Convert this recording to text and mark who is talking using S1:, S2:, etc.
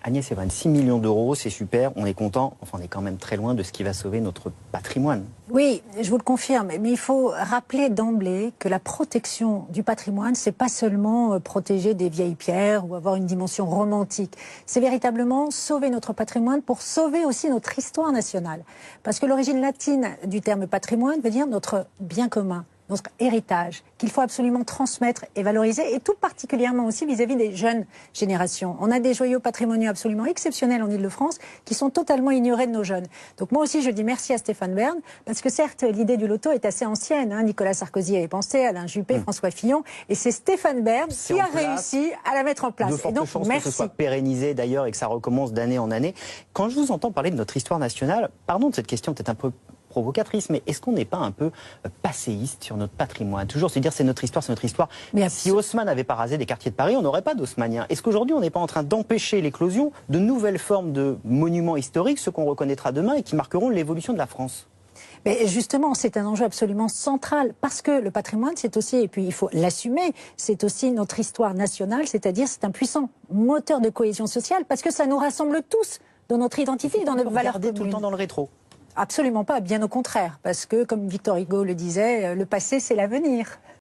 S1: Agnès Evren, 6 millions d'euros, c'est super, on est content, enfin on est quand même très loin de ce qui va sauver notre patrimoine.
S2: Oui, je vous le confirme, mais il faut rappeler d'emblée que la protection du patrimoine, c'est pas seulement protéger des vieilles pierres ou avoir une dimension romantique. C'est véritablement sauver notre patrimoine pour sauver aussi notre histoire nationale. Parce que l'origine latine du terme patrimoine veut dire notre bien commun, notre héritage, qu'il faut absolument transmettre et valoriser, et tout particulièrement aussi vis-à-vis des jeunes générations. On a des joyaux patrimoniaux absolument exceptionnels en Ile-de-France qui sont totalement ignorés de nos jeunes. Donc moi aussi je dis merci à Stéphane Bern, parce que certes l'idée du loto est assez ancienne, hein. Nicolas Sarkozy y avait pensé, Alain Juppé, François Fillon, et c'est Stéphane Bern qui a réussi à la mettre en place.
S1: De fortes
S2: et donc
S1: chances
S2: merci.
S1: que ce soit pérennisé d'ailleurs et que ça recommence d'année en année. Quand je vous entends parler de notre histoire nationale, pardon de cette question peut-être un peu provocatrice, mais est-ce qu'on n'est pas un peu passéiste sur notre patrimoine? Toujours se dire c'est notre histoire, c'est notre histoire. Mais si Haussmann n'avait pas rasé des quartiers de Paris, on n'aurait pas d'haussmanniens. Est-ce qu'aujourd'hui on n'est pas en train d'empêcher l'éclosion de nouvelles formes de monuments historiques, ceux qu'on reconnaîtra demain et qui marqueront l'évolution de la France?
S2: Mais justement, c'est un enjeu absolument central, parce que le patrimoine, c'est aussi, et puis il faut l'assumer, c'est aussi notre histoire nationale, c'est-à-dire c'est un puissant moteur de cohésion sociale, parce que ça nous rassemble tous dans notre identité, dans nos valeurs communes.
S1: Tout le temps dans le rétro.
S2: Absolument pas, bien au contraire, parce que, comme Victor Hugo le disait, le passé, c'est l'avenir.